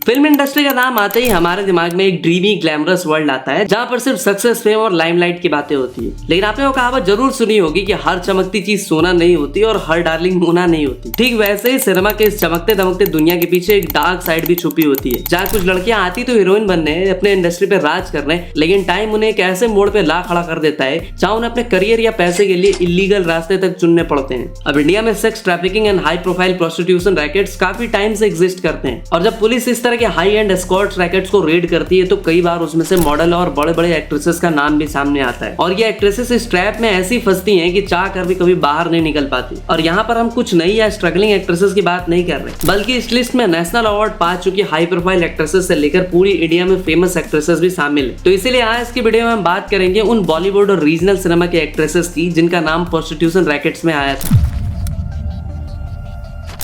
Film industry का नाम आते ही हमारे दिमाग में एक ड्रीमी ग्लैमरस वर्ल्ड आता है जहाँ पर सिर्फ सक्सेस, फेम और लाइमलाइट की बातें होती है। लेकिन आपने वो कहावत जरूर सुनी होगी कि हर चमकती चीज सोना नहीं होती और हर डार्लिंग मोना नहीं होती। ठीक वैसे ही सिनेमा के इस चमकते दमकते दुनिया के पीछे एक डार्क साइड भी छुपी होती है, जहाँ कुछ लड़कियां आती तो हीरोइन बनने, अपने इंडस्ट्री पे राज करने, लेकिन टाइम उन्हें एक ऐसे मोड़ पे ला खड़ा कर देता है जहाँ उन्हें अपने करियर या पैसे के लिए इलीगल रास्ते तक चुनने पड़ते हैं। अब इंडिया में sex trafficking and high profile prostitution rackets काफी टाइम से एग्जिस्ट करते हैं, और जब पुलिस इस तरह के हाई एंड एस्कॉर्ट रैकेट्स को रेड करती है तो कई बार उसमें से मॉडल और बड़े बड़े एक्ट्रेसेस का नाम भी सामने आता है, और ये एक्ट्रेसेस इस ट्रैप में ऐसी फंसती हैं कि चाह कर भी कभी बाहर नहीं निकल पाती। और यहाँ पर हम कुछ नई या स्ट्रगलिंग एक्ट्रेसेस की बात नहीं कर रहे, बल्कि इस लिस्ट में नेशनल अवार्ड पा चुकी हाई प्रोफाइल एक्ट्रेसेस से लेकर पूरी इंडिया में फेमस एक्ट्रेसेस भी शामिल है। तो इसीलिए आज की वीडियो में हम बात करेंगे उन बॉलीवुड और रीजनल सिनेमा के एक्ट्रेसेस की जिनका नाम प्रोस्टिट्यूशन रैकेट्स में आया था।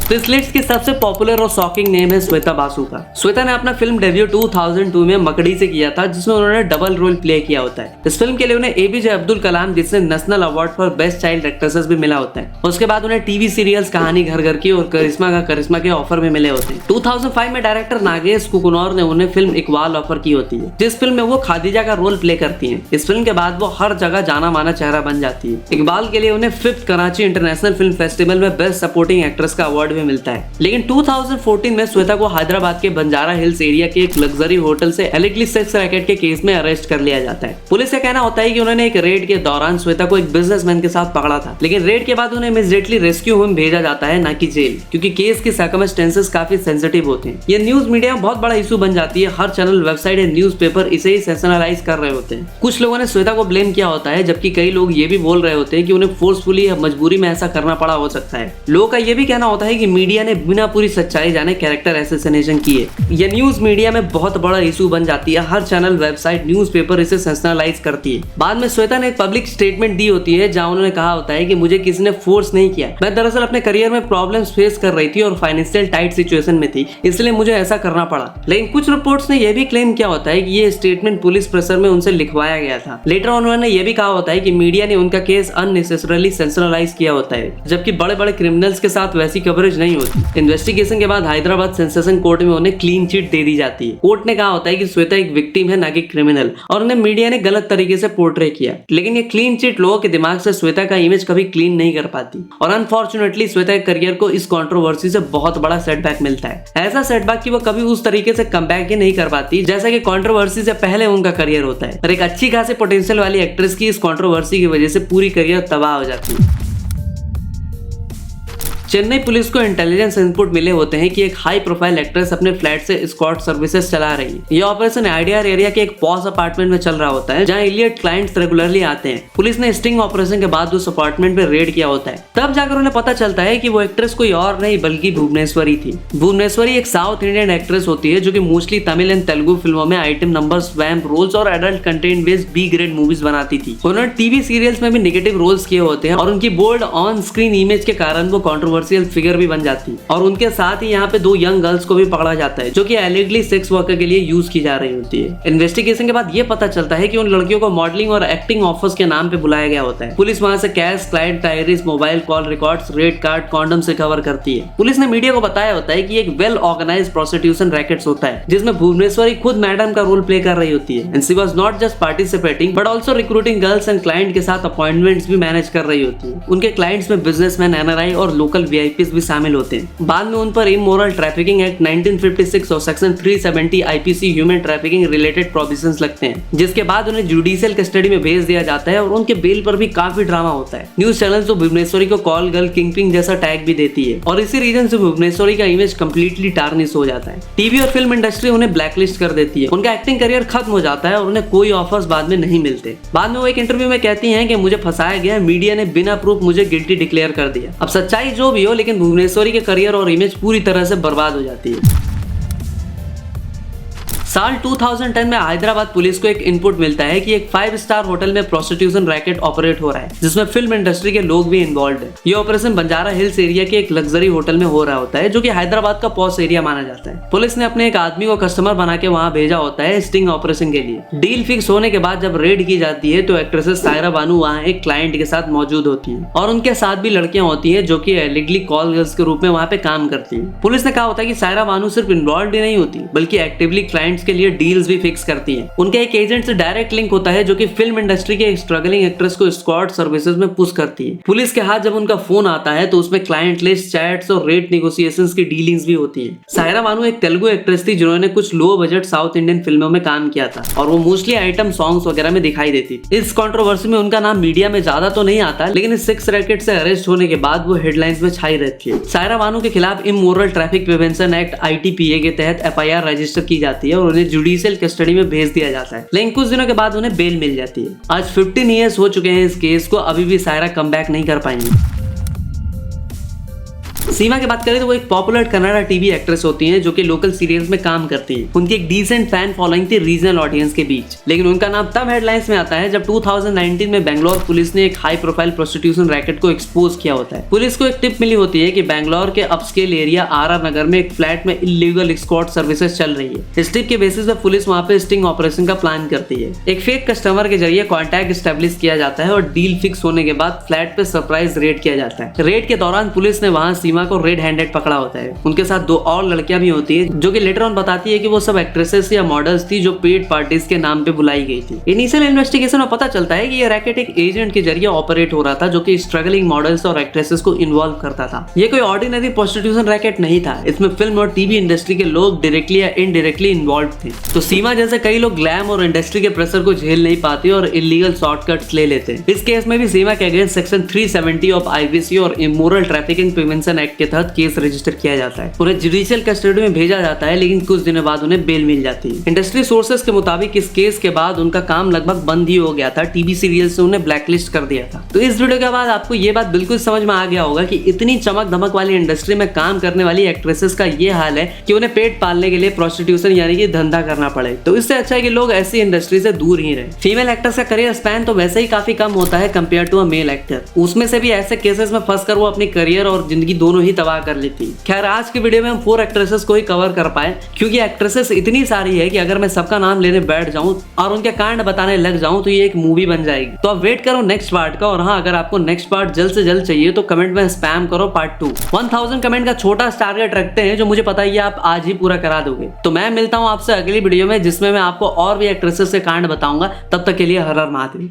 तो इस लिस्ट की सबसे पॉपुलर और शॉकिंग नेम है श्वेता बासु का। श्वेता ने अपना फिल्म डेब्यू 2002 में मकड़ी से किया था, जिसमें उन्होंने डबल रोल प्ले किया होता है। इस फिल्म के लिए उन्हें एपीजे अब्दुल कलाम जिससे national award for best child actresses भी मिला होता है। उसके बाद उन्हें टीवी सीरियल्स कहानी घर घर की और करिश्मा के ऑफर भी मिले होते हैं। 2005 में डायरेक्टर नागेश कुकुनौर ने उन्हें फिल्म इकबाल ऑफर की होती है, जिस फिल्म में वो खादिजा का रोल प्ले करती है। इस फिल्म के बाद वो हर जगह जाना माना चेहरा बन जाती है। इकबाल के लिए उन्हें 5th Karachi international film festival में बेस्ट सपोर्टिंग एक्ट्रेस का अवार्ड भी मिलता है। लेकिन 2014 में श्वेता को हैदराबाद के बंजारा हिल्स एरिया के एक लग्जरी होटल से एलिगली सेक्स रैकेट के केस में अरेस्ट कर लिया जाता है। पुलिस का कहना होता है कि उन्होंने एक रेड के दौरान श्वेता को एक बिजनेसमैन के साथ पकड़ा था, लेकिन रेड के बाद उन्हें इमीडिएटली रेस्क्यू होम भेजा जाता है, ना कि जेल, क्योंकि केस की सर्कमस्टेंसेस काफी सेंसिटिव होते हैं। ये न्यूज मीडिया में बहुत बड़ा इशू बन जाती है। हर चैनल, वेबसाइट या न्यूज़पेपर इसे ही सेंसेशनलाइज कर रहे होते हैं। कुछ लोगों ने श्वेता को ब्लेम किया होता है, जबकि कई लोग ये भी बोल रहे होते हैं कि उन्हें फोर्सफुली या मजबूरी में ऐसा करना पड़ा हो सकता है। लोगों का ये भी कहना होता है कि मीडिया ने बिना पूरी सच्चाई जाने कैरेक्टर असैसिनेशन किए। ये न्यूज मीडिया में बहुत बड़ा इशू बन जाती है। हर चैनल, वेबसाइट, न्यूज़पेपर इसे सेंसेशनलाइज करती है। बाद में श्वेता ने एक पब्लिक स्टेटमेंट दी होती है जहां उन्होंने कहा होता है कि मुझे किसी ने फोर्स नहीं किया, मैं दरअसल अपने करियर में प्रॉब्लम्स फेस कर रही थी और फाइनेंशियल टाइट सिचुएशन में थी, इसलिए मुझे ऐसा करना पड़ा। लेकिन कुछ रिपोर्ट्स ने यह भी क्लेम किया होता है कि ये स्टेटमेंट पुलिस प्रेशर में उनसे लिखवाया गया था। लेटर उन्होंने यह भी कहा होता है कि मीडिया ने उनका केस अननेसेसरली सेंसेशनलाइज किया होता है, जबकि बड़े बड़े क्रिमिनल्स के साथ वैसी कवरेज नहीं होती। इन्वेस्टिगेशन के बाद हैदराबाद सेंसेशन कोर्ट में उन्हें क्लीन चिट दे दी जाती है। कोर्ट ने कहा होता है कि श्वेता एक विक्टिम है, ना कि क्रिमिनल, और उन्हें मीडिया ने गलत तरीके से पोर्ट्रे किया। लेकिन ये क्लीन चिट लोगों के दिमाग से श्वेता का इमेज कभी क्लीन नहीं कर पाती, और अनफॉर्चुनेटली श्वेता के करियर को इस कंट्रोवर्सी से बहुत बड़ा सेटबैक मिलता है। ऐसा सेटबैक कि वो कभी उस तरीके से कमबैक ही नहीं कर पाती जैसा कि कंट्रोवर्सी से पहले उनका करियर होता है। और एक अच्छी खासी पोटेंशियल वाली एक्ट्रेस की इस कंट्रोवर्सी की वजह से पूरी करियर तबाह हो जाती है। चेन्नई पुलिस को इंटेलिजेंस इनपुट मिले होते हैं कि एक हाई प्रोफाइल एक्ट्रेस अपने फ्लैट से एस्कॉर्ट सर्विसेज चला रही है। यह ऑपरेशन आईडीआर एरिया के एक पॉश अपार्टमेंट में चल रहा होता है, जहां इलियट क्लाइंट्स रेगुलरली आते हैं। पुलिस ने स्टिंग ऑपरेशन के बाद उस अपार्टमेंट में रेड किया होता है। तब जाकर उन्हें पता चलता है कि वो एक्ट्रेस कोई और नहीं बल्कि भुवनेश्वरी थी। भुवनेश्वरी एक साउथ इंडियन एक्ट्रेस होती है जो कि मोस्टली तमिल एंड तेलुगु फिल्मों में आइटम नंबर, स्वैम्प रोल्स और adult content based B grade movies बनाती थी। उन्होंने टीवी सीरियल्स में भी नेगेटिव रोल्स किए होते हैं, और उनकी बोल्ड ऑन स्क्रीन इमेज के कारण वो कंट्रोवर्शियल फिगर भी बन जाती है। और उनके साथ ही यहाँ पे 2 यंग गर्ल्स को भी पकड़ा जाता है जो कि एलिगली सेक्स वर्कर के लिए यूज की जा रही होती है। इन्वेस्टिगेशन के बाद ये पता चलता है कि उन लड़कियों को मॉडलिंग और एक्टिंग ऑफर्स के नाम पे बुलाया गया होता है। पुलिस वहां से cash, client diaries, mobile call records, red card, condoms recover करती है। पुलिस ने मीडिया को बताया होता है कि एक वेल ऑर्गेनाइज्ड प्रोस्टिट्यूशन रैकेट्स होता है, जिसमें भुवनेश्वरी खुद मैडम का रोल प्ले कर रही होती है। And she was not just participating but also recruiting girls and client के साथ अपॉइंटमेंट्स भी मैनेज कर रही होती है। उनके क्लाइंट्स में बिजनेसमैन, एनआरआई और लोकल वीआईपीज भी शामिल होते हैं। बाद में उन पर इमोरल ट्रैफिकिंग एक्ट 1956 और section 370 IPC human trafficking related provisions लगते हैं, जिसके बाद उन्हें जुडिशियल कस्टडी में भेज दिया जाता है, और उनके बेल पर भी काफी ड्रामा होता है। न्यूज चैनल्स तो भुवनेश्वरी को कॉल गर्ल, किंगपिंग जैसा टैग भी देती है, और इसी रीजन से भुवनेश्वरी का इमेज कंप्लीटली टार्निश हो जाता है। टीवी और फिल्म इंडस्ट्री उन्हें ब्लैकलिस्ट कर देती है। उनका एक्टिंग करियर खत्म हो जाता है और उन्हें कोई ऑफर्स बाद में नहीं मिलते। बाद में वो एक इंटरव्यू में कहती हैं कि मुझे फंसाया गया, मीडिया ने बिना प्रूफ मुझे गिल्टी डिक्लेयर कर दिया। अब सच्चाई जो भी हो, लेकिन भुवनेश्वरी के करियर और इमेज पूरी तरह से बर्बाद हो जाती है। साल 2010 में हैदराबाद पुलिस को एक इनपुट मिलता है कि एक 5 स्टार होटल में प्रोस्टिट्यूशन रैकेट ऑपरेट हो रहा है, जिसमें फिल्म इंडस्ट्री के लोग भी इन्वॉल्व है। ये ऑपरेशन बंजारा हिल्स एरिया के एक लग्जरी होटल में हो रहा होता है, जो कि हैदराबाद का पॉश एरिया माना जाता है। पुलिस ने अपने एक आदमी को कस्टमर बना के वहां भेजा होता है स्टिंग ऑपरेशन के लिए। डील फिक्स होने के बाद जब रेड की जाती है तो एक्ट्रेसेस सायरा बानू वहां एक क्लाइंट के साथ मौजूद होती है और उनके साथ भी लड़कियां होती है जो कि लीगली कॉल गर्ल्स के रूप में वहां पे काम करती है। पुलिस ने कहा होता है कि सायरा बानू सिर्फ इन्वॉल्व ही नहीं होती बल्कि एक्टिवली क्लाइंट्स के लिए डील्स भी फिक्स करती है। उनके एक एजेंट से डायरेक्ट लिंक होता है जो कि फिल्म इंडस्ट्री के स्ट्रगलिंग एक्ट्रेस को स्क्वाड सर्विसेज में पुश करती है। पुलिस के हाथ जब उनका फोन आता है तो उसमें क्लाइंट लिस्ट, चैट्स और रेट नेगोशिएशंस की डीलिंग्स भी होती है। सायरा बानू एक तेलुगु एक्ट्रेस थी जिन्होंने कुछ लो बजट साउथ इंडियन फिल्मों में काम किया था और वो मोस्टली आइटम सॉन्ग्स वगैरह में दिखाई देती। इस कंट्रोवर्सी में उनका नाम मीडिया में ज्यादा तो नहीं आता, लेकिन इस सेक्स रैकेट से अरेस्ट होने के बाद वो हेडलाइंस में छाई रहती है। सायरा बानू के खिलाफ immoral traffic prevention act ITPA के तहत FIR रजिस्टर की जाती है और उन्हें जुडिशियल कस्टडी में भेज दिया जाता है, लेकिन कुछ दिनों के बाद उन्हें बेल मिल जाती है। आज 15 ईयर्स हो चुके हैं इस केस को, अभी भी सायरा कमबैक नहीं कर पाएंगी। सीमा की बात करें तो वो एक पॉपुलर कन्नड़ा टीवी एक्ट्रेस होती हैं जो कि लोकल सीरियल्स में काम करती हैं। उनकी एक डिसेंट फैन फॉलोइंग थी रीजनल ऑडियंस के बीच, लेकिन उनका नाम तब हेडलाइंस में आता है जब 2019 में बेंगलोर पुलिस ने एक हाई प्रोफाइल प्रोस्टिट्यूशन रैकेट को एक्सपोज किया होता है। पुलिस को एक टिप मिली होती है कि बेंगलोर के अपस्केल एरिया RR नगर में एक फ्लैट में इलीगल एस्कॉर्ट सर्विसेज चल रही है। इस टिप के बेसिस पे पुलिस वहां पे स्टिंग ऑपरेशन का प्लान करती है। एक फेक कस्टमर के जरिए कॉन्टैक्ट एस्टेब्लिश किया जाता है और डील फिक्स होने के बाद फ्लैट पे सरप्राइज रेड किया जाता है। रेड के दौरान पुलिस ने वहां सीमा को रेड हैंडेड पकड़ा होता है। उनके साथ 2 और लड़कियां भी होती है जो कि लेटर ऑन बताती है कि वो सब एक्ट्रेसेस या मॉडल्स थी जो पेड पार्टीज के नाम पे बुलाई गई थी। इनिशियल इन्वेस्टिगेशन में पता चलता है कि ये रैकेट एक एजेंट के जरिए ऑपरेट हो रहा था जो कि स्ट्रगलिंग मॉडल्स और एक्ट्रेसेस को इन्वॉल्व करता था। ये कोई ऑर्डिनरी प्रोस्टिट्यूशन रैकेट नहीं था, इसमें फिल्म और टीवी इंडस्ट्री के लोग डायरेक्टली या इनडायरेक्टली इन्वॉल्व थे। तो सीमा जैसे कई लोग ग्लैम और इंडस्ट्री के प्रेशर को झेल नहीं पाते और इलीगल शॉर्टकट्स ले लेते। इस केस में भी सीमा के अगेंस्ट सेक्शन 370 ऑफ IPC और इमोरल ट्रैफिकिंग प्रिवेंशन एक्ट के तहत केस रजिस्टर किया जाता है। उन्हें जुडिशियल कस्टडी में भेजा जाता है, लेकिन कुछ दिनों बाद उन्हें बेल मिल जाती है। इंडस्ट्री सोर्सेस के मुताबिक इस केस के बाद उनका काम लगभग बंद ही हो गया था। टीवी सीरियल से उन्हें ब्लैकलिस्ट कर दिया था। तो इस वीडियो के बाद आपको ये बात बिल्कुल समझ में आ गया होगा कि इतनी चमक धमक वाली इंडस्ट्री में काम करने वाली एक्ट्रेसेस का ये हाल है कि उन्हें पेट पालने के लिए प्रोस्टिट्यूशन यानी कि धंधा करना पड़े। तो इससे अच्छा है कि लोग ऐसी इंडस्ट्री से दूर ही रहे। फीमेल एक्टर्स का करियर स्पैन तो वैसे ही काफी कम होता है compare to a male actor. उसमें से भी ऐसे केसेस में फंसकर वो अपनी करियर और जिंदगी दोनों ही तबाह कर लेती। खैर आज की वीडियो में हम 4 एक्ट्रेसेस को ही कवर कर पाए, क्योंकि एक्ट्रेसेस इतनी सारी है कि अगर मैं सबका नाम लेने बैठ जाऊं और उनके कांड बताने लग जाऊं तो ये एक मूवी बन जाएगी। तो अब वेट करो नेक्स्ट पार्ट का। और हाँ, अगर आपको नेक्स्ट पार्ट जल्द से जल्द चाहिए तो कमेंट में स्पैम करो पार्ट 2। 1000 कमेंट का छोटा टारगेट रखते हैं जो मुझे पता है आप आज ही पूरा करा दोगे। तो मैं मिलता हूँ आपसे अगली वीडियो में जिसमें मैं आपको और भी एक्ट्रेसेस के कांड बताऊंगा। तब तक के लिए हर हर महादेव।